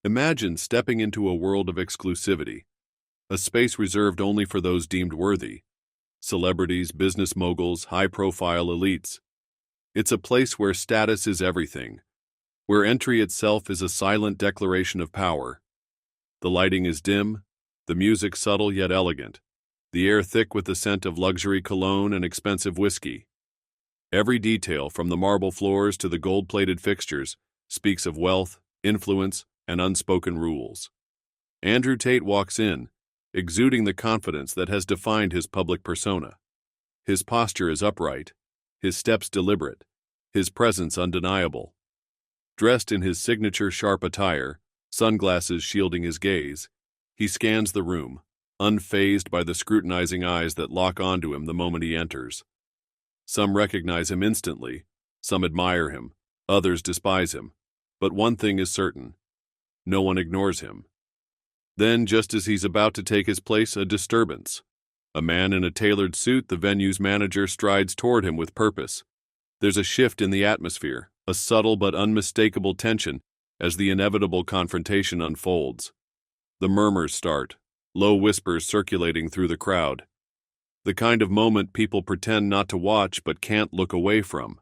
Imagine stepping into a world of exclusivity, a space reserved only for those deemed worthy. Celebrities, business moguls, high-profile elites. It's a place where status is everything, where entry itself is a silent declaration of power. The lighting is dim, the music subtle yet elegant, the air thick with the scent of luxury cologne and expensive whiskey. Every detail, from the marble floors to the gold-plated fixtures, speaks of wealth, influence, and unspoken rules. Andrew Tate walks in, exuding the confidence that has defined his public persona. His posture is upright, his steps deliberate, his presence undeniable. Dressed in his signature sharp attire, sunglasses shielding his gaze, he scans the room, unfazed by the scrutinizing eyes that lock onto him the moment he enters. Some recognize him instantly, some admire him, others despise him. But one thing is certain: no one ignores him. Then, just as he's about to take his place, a disturbance. A man in a tailored suit, the venue's manager, strides toward him with purpose. There's a shift in the atmosphere, a subtle but unmistakable tension as the inevitable confrontation unfolds. The murmurs start, low whispers circulating through the crowd. The kind of moment people pretend not to watch but can't look away from.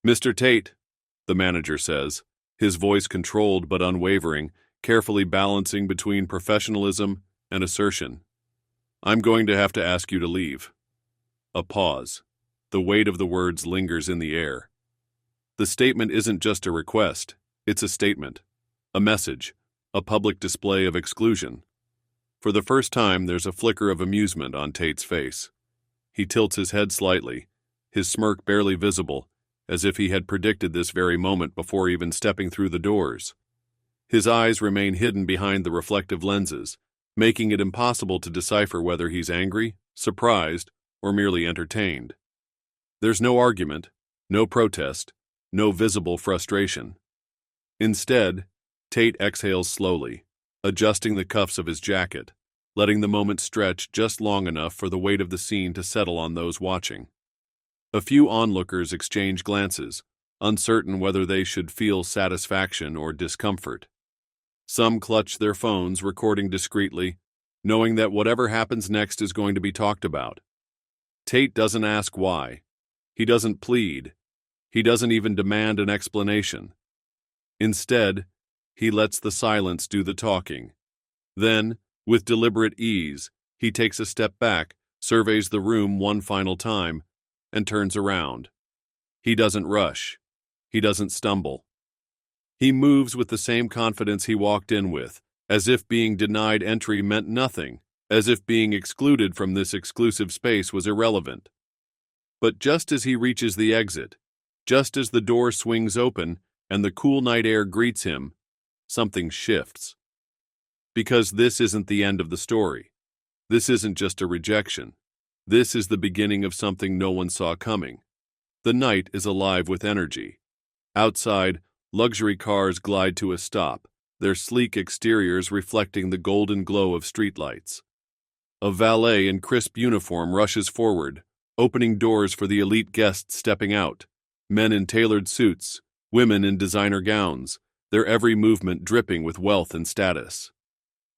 "Mr. Tate," the manager says, his voice controlled but unwavering, carefully balancing between professionalism and assertion. "I'm going to have to ask you to leave." A pause. The weight of the words lingers in the air. The statement isn't just a request, it's a statement, a message, a public display of exclusion. For the first time, there's a flicker of amusement on Tate's face. He tilts his head slightly, his smirk barely visible, as if he had predicted this very moment before even stepping through the doors. His eyes remain hidden behind the reflective lenses, making it impossible to decipher whether he's angry, surprised, or merely entertained. There's no argument, no protest, no visible frustration. Instead, Tate exhales slowly, adjusting the cuffs of his jacket, letting the moment stretch just long enough for the weight of the scene to settle on those watching. A few onlookers exchange glances, uncertain whether they should feel satisfaction or discomfort. Some clutch their phones, recording discreetly, knowing that whatever happens next is going to be talked about. Tate doesn't ask why. He doesn't plead. He doesn't even demand an explanation. Instead, he lets the silence do the talking. Then, with deliberate ease, he takes a step back, surveys the room one final time, and turns around. He doesn't rush. He doesn't stumble. He moves with the same confidence he walked in with, as if being denied entry meant nothing, as if being excluded from this exclusive space was irrelevant. But just as he reaches the exit, just as the door swings open and the cool night air greets him, something shifts. Because this isn't the end of the story. This isn't just a rejection. This is the beginning of something no one saw coming. The night is alive with energy. Outside, luxury cars glide to a stop, their sleek exteriors reflecting the golden glow of streetlights. A valet in crisp uniform rushes forward, opening doors for the elite guests stepping out. Men in tailored suits, women in designer gowns, their every movement dripping with wealth and status.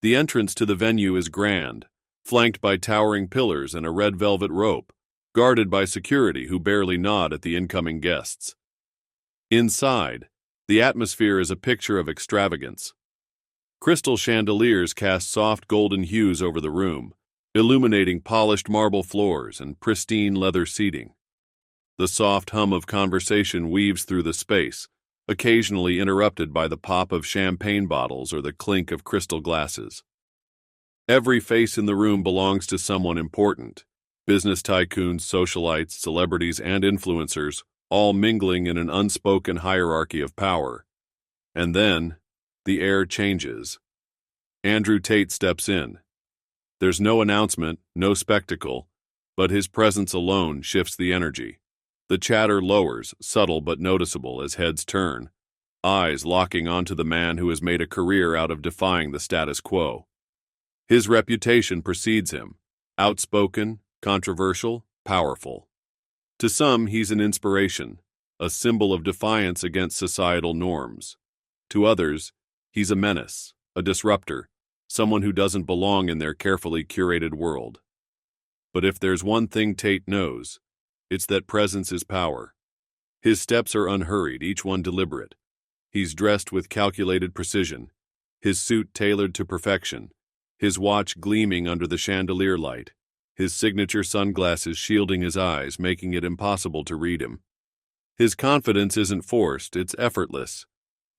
The entrance to the venue is grand, flanked by towering pillars and a red velvet rope, guarded by security who barely nod at the incoming guests. Inside, the atmosphere is a picture of extravagance. Crystal chandeliers cast soft golden hues over the room, illuminating polished marble floors and pristine leather seating. The soft hum of conversation weaves through the space, occasionally interrupted by the pop of champagne bottles or the clink of crystal glasses. Every face in the room belongs to someone important: business tycoons, socialites, celebrities, and influencers, all mingling in an unspoken hierarchy of power. And then, the air changes. Andrew Tate steps in. There's no announcement, no spectacle, but his presence alone shifts the energy. The chatter lowers, subtle but noticeable, as heads turn, eyes locking onto the man who has made a career out of defying the status quo. His reputation precedes him: outspoken, controversial, powerful. To some, he's an inspiration, a symbol of defiance against societal norms. To others, He's a menace, a disruptor, someone who doesn't belong in their carefully curated world. But if there's one thing Tate knows, it's that presence is power. His steps are unhurried, each one deliberate. He's dressed with calculated precision, his suit tailored to perfection, his watch gleaming under the chandelier light, his signature sunglasses shielding his eyes, making it impossible to read him. His confidence isn't forced, it's effortless,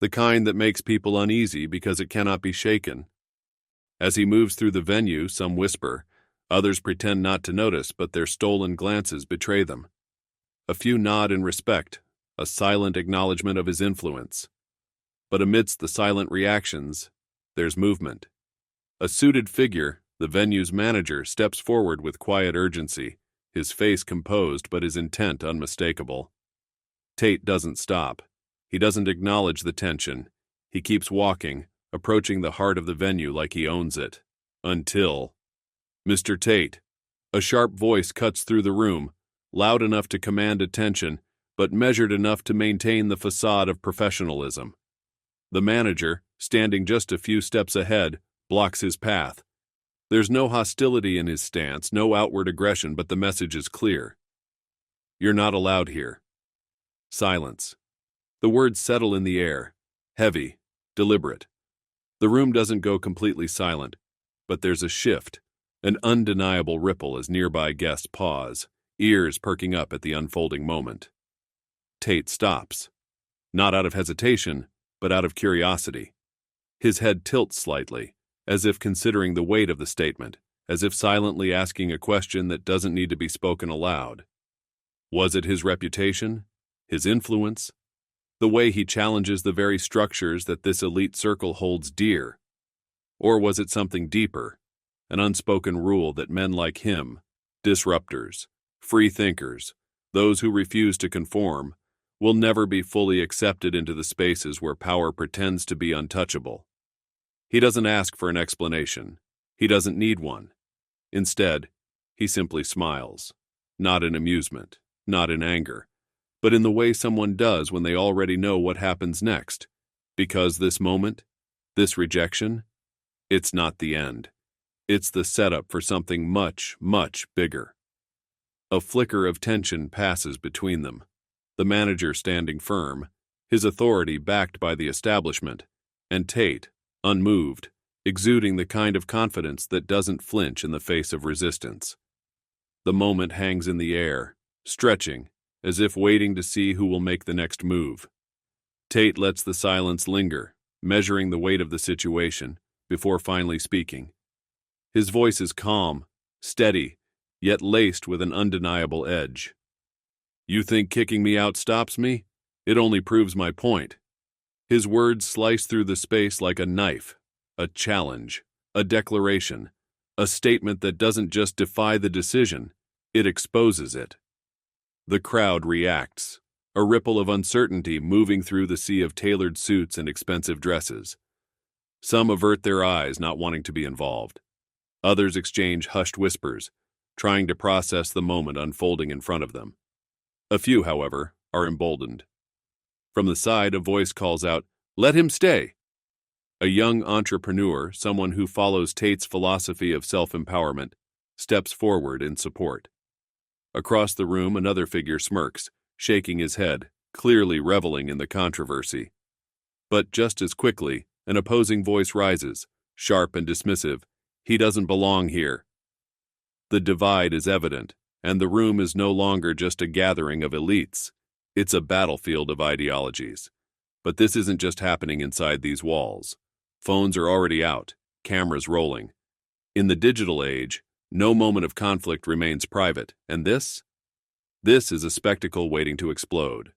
the kind that makes people uneasy because it cannot be shaken. As he moves through the venue, some whisper, others pretend not to notice, but their stolen glances betray them. A few nod in respect, a silent acknowledgement of his influence. But amidst the silent reactions, there's movement. A suited figure, the venue's manager, steps forward with quiet urgency, his face composed but his intent unmistakable. Tate doesn't stop. He doesn't acknowledge the tension. He keeps walking, approaching the heart of the venue like he owns it. Until... Mr. Tate. A sharp voice cuts through the room, loud enough to command attention, but measured enough to maintain the facade of professionalism. The manager, standing just a few steps ahead, blocks his path. There's no hostility in his stance, no outward aggression, but the message is clear. You're not allowed here. Silence. The words settle in the air, heavy, deliberate. The room doesn't go completely silent, but there's a shift, an undeniable ripple as nearby guests pause, ears perking up at the unfolding moment. Tate stops, not out of hesitation, but out of curiosity. His head tilts slightly, as if considering the weight of the statement, as if silently asking a question that doesn't need to be spoken aloud. Was it his reputation, his influence, the way he challenges the very structures that this elite circle holds dear? Or was it something deeper, an unspoken rule that men like him, disruptors, free thinkers, those who refuse to conform, will never be fully accepted into the spaces where power pretends to be untouchable? He doesn't ask for an explanation. He doesn't need one. Instead, he simply smiles, not in amusement, not in anger, but in the way someone does when they already know what happens next, because this moment, this rejection, it's not the end. It's the setup for something much, much bigger. A flicker of tension passes between them, the manager standing firm, his authority backed by the establishment, and Tate, unmoved, exuding the kind of confidence that doesn't flinch in the face of resistance. The moment hangs in the air, stretching, as if waiting to see who will make the next move. Tate lets the silence linger, measuring the weight of the situation, before finally speaking. His voice is calm, steady, yet laced with an undeniable edge. You think kicking me out stops me? It only proves my point. His words slice through the space like a knife, a challenge, a declaration, a statement that doesn't just defy the decision, it exposes it. The crowd reacts, a ripple of uncertainty moving through the sea of tailored suits and expensive dresses. Some avert their eyes, not wanting to be involved. Others exchange hushed whispers, trying to process the moment unfolding in front of them. A few, however, are emboldened. From the side, a voice calls out, "Let him stay!" A young entrepreneur, someone who follows Tate's philosophy of self-empowerment, steps forward in support. Across the room, another figure smirks, shaking his head, clearly reveling in the controversy. But just as quickly, an opposing voice rises, sharp and dismissive. He doesn't belong here. The divide is evident, and the room is no longer just a gathering of elites. It's a battlefield of ideologies. But this isn't just happening inside these walls. Phones are already out, cameras rolling. In the digital age, no moment of conflict remains private, and this is a spectacle waiting to explode.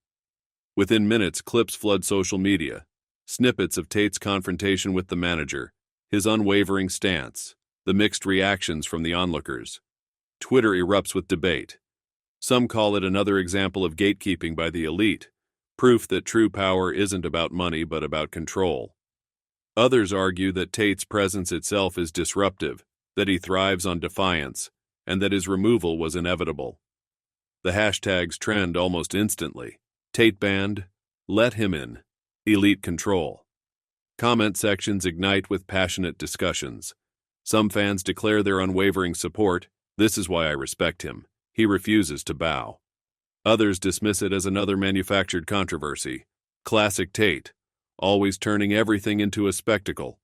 Within minutes, clips flood social media, snippets of Tate's confrontation with the manager, his unwavering stance, the mixed reactions from the onlookers. Twitter erupts with debate. Some call it another example of gatekeeping by the elite, proof that true power isn't about money but about control. Others argue that Tate's presence itself is disruptive, that he thrives on defiance, and that his removal was inevitable. The hashtags trend almost instantly. Tate banned, let him in, elite control. Comment sections ignite with passionate discussions. Some fans declare their unwavering support. This is why I respect him. He refuses to bow. Others dismiss it as another manufactured controversy. Classic Tate, always turning everything into a spectacle.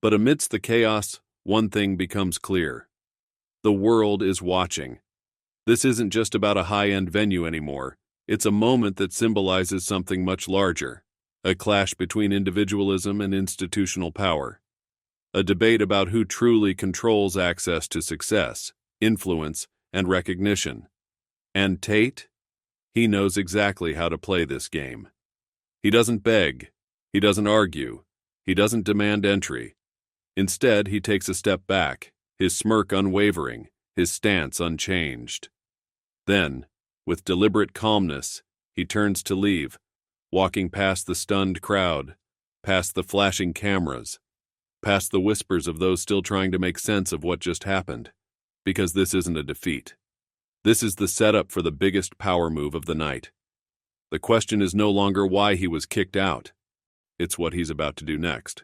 But amidst the chaos, one thing becomes clear. The world is watching. This isn't just about a high-end venue anymore. It's a moment that symbolizes something much larger. A clash between individualism and institutional power. A debate about who truly controls access to success, influence, and recognition. And Tate? He knows exactly how to play this game. He doesn't beg. He doesn't argue. He doesn't demand entry. Instead, he takes a step back, his smirk unwavering, his stance unchanged. Then, with deliberate calmness, he turns to leave, walking past the stunned crowd, past the flashing cameras, past the whispers of those still trying to make sense of what just happened. Because this isn't a defeat. This is the setup for the biggest power move of the night. The question is no longer why he was kicked out. It's what he's about to do next.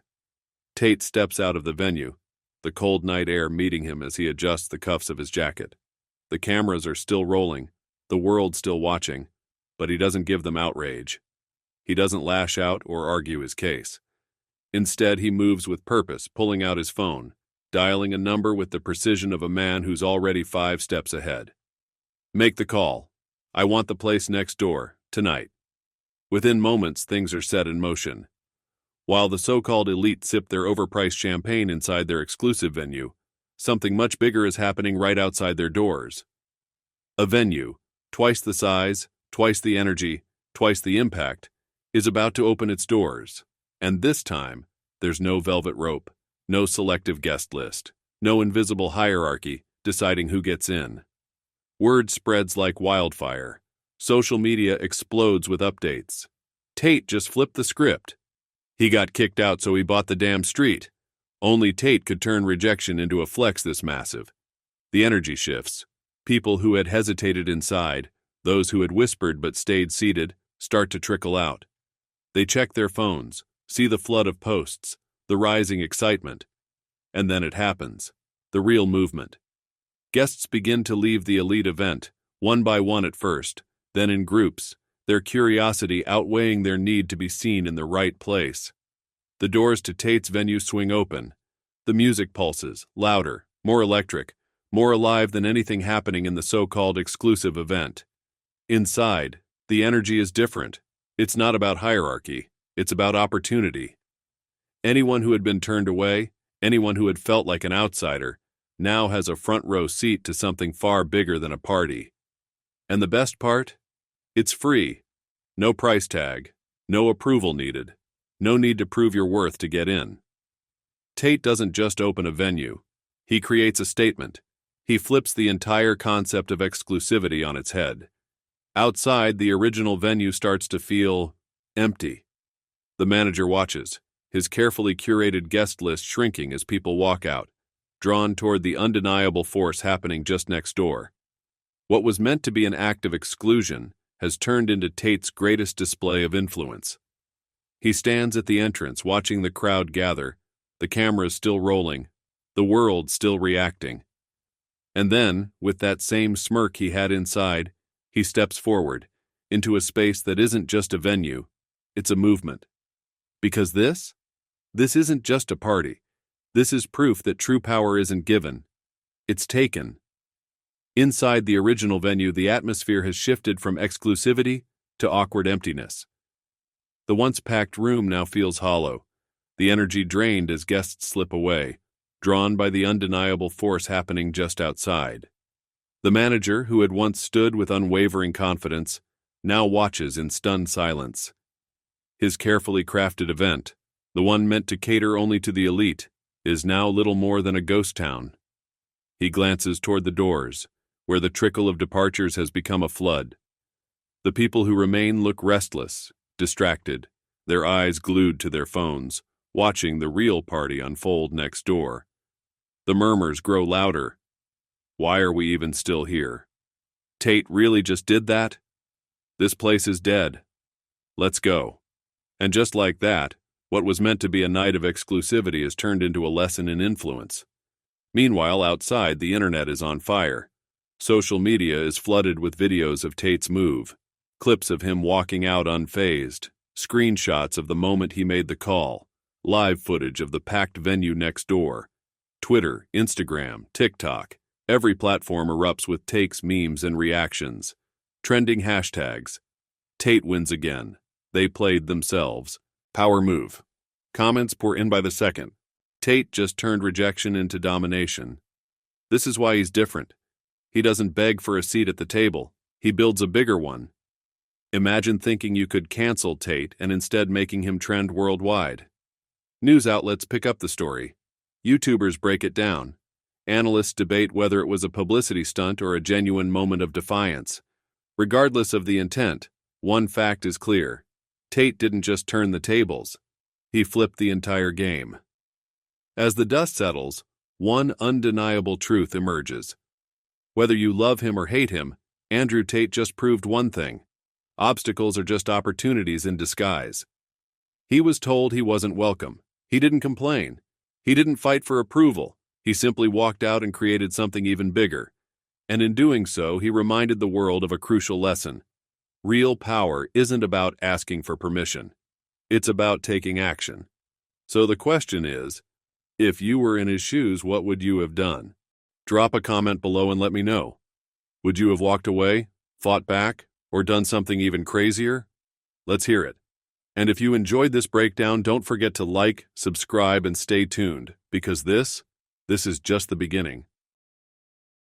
Tate steps out of the venue, the cold night air meeting him as he adjusts the cuffs of his jacket. The cameras are still rolling, the world still watching, but he doesn't give them outrage. He doesn't lash out or argue his case. Instead, he moves with purpose, pulling out his phone, dialing a number with the precision of a man who's already 5 steps ahead. Make the call. I want the place next door, tonight. Within moments, things are set in motion. While the so-called elite sip their overpriced champagne inside their exclusive venue, something much bigger is happening right outside their doors. A venue, twice the size, twice the energy, twice the impact, is about to open its doors. And this time, there's no velvet rope, no selective guest list, no invisible hierarchy deciding who gets in. Word spreads like wildfire. Social media explodes with updates. Tate just flipped the script. He got kicked out, so he bought the damn street. Only Tate could turn rejection into a flex this massive. The energy shifts. People who had hesitated inside, those who had whispered but stayed seated, start to trickle out. They check their phones, see the flood of posts, the rising excitement. And then it happens. The real movement. Guests begin to leave the elite event, one by one at first, then in groups, their curiosity outweighing their need to be seen in the right place. The doors to Tate's venue swing open. The music pulses, louder, more electric, more alive than anything happening in the so-called exclusive event. Inside, the energy is different. It's not about hierarchy. It's about opportunity. Anyone who had been turned away, anyone who had felt like an outsider, now has a front-row seat to something far bigger than a party. And the best part? It's free. No price tag. No approval needed. No need to prove your worth to get in. Tate doesn't just open a venue. He creates a statement. He flips the entire concept of exclusivity on its head. Outside, the original venue starts to feel empty. The manager watches, his carefully curated guest list shrinking as people walk out, drawn toward the undeniable force happening just next door. What was meant to be an act of exclusion has turned into Tate's greatest display of influence. He stands at the entrance, watching the crowd gather, the cameras still rolling, the world still reacting. And then, with that same smirk he had inside, he steps forward, into a space that isn't just a venue, it's a movement. Because this isn't just a party. This is proof that true power isn't given. It's taken. Inside the original venue, the atmosphere has shifted from exclusivity to awkward emptiness. The once packed room now feels hollow, the energy drained as guests slip away, drawn by the undeniable force happening just outside. The manager, who had once stood with unwavering confidence, now watches in stunned silence. His carefully crafted event, the one meant to cater only to the elite, is now little more than a ghost town. He glances toward the doors, where the trickle of departures has become a flood. The people who remain look restless, distracted, their eyes glued to their phones, watching the real party unfold next door. The murmurs grow louder. Why are we even still here? Tate really just did that? This place is dead. Let's go. And just like that, What was meant to be a night of exclusivity has turned into a lesson in influence. Meanwhile, outside, the internet is on fire. Social media is flooded with videos of Tate's move, clips of him walking out unfazed, screenshots of the moment he made the call, live footage of the packed venue next door. Twitter, Instagram, TikTok, every platform erupts with takes, memes, and reactions. Trending hashtags. Tate wins again. They played themselves. Power move. Comments pour in by the second. Tate just turned rejection into domination. This is why he's different. He doesn't beg for a seat at the table. He builds a bigger one. Imagine thinking you could cancel Tate and instead making him trend worldwide. News outlets pick up the story. YouTubers break it down. Analysts debate whether it was a publicity stunt or a genuine moment of defiance. Regardless of the intent, one fact is clear. Tate didn't just turn the tables. He flipped the entire game. As the dust settles, one undeniable truth emerges. Whether you love him or hate him, Andrew Tate just proved one thing. Obstacles are just opportunities in disguise. He was told he wasn't welcome. He didn't complain. He didn't fight for approval. He simply walked out and created something even bigger. And in doing so, he reminded the world of a crucial lesson. Real power isn't about asking for permission. It's about taking action. So the question is, if you were in his shoes, what would you have done? Drop a comment below and let me know. Would you have walked away, fought back, or done something even crazier? Let's hear it. And if you enjoyed this breakdown, don't forget to like, subscribe, and stay tuned, because this is just the beginning.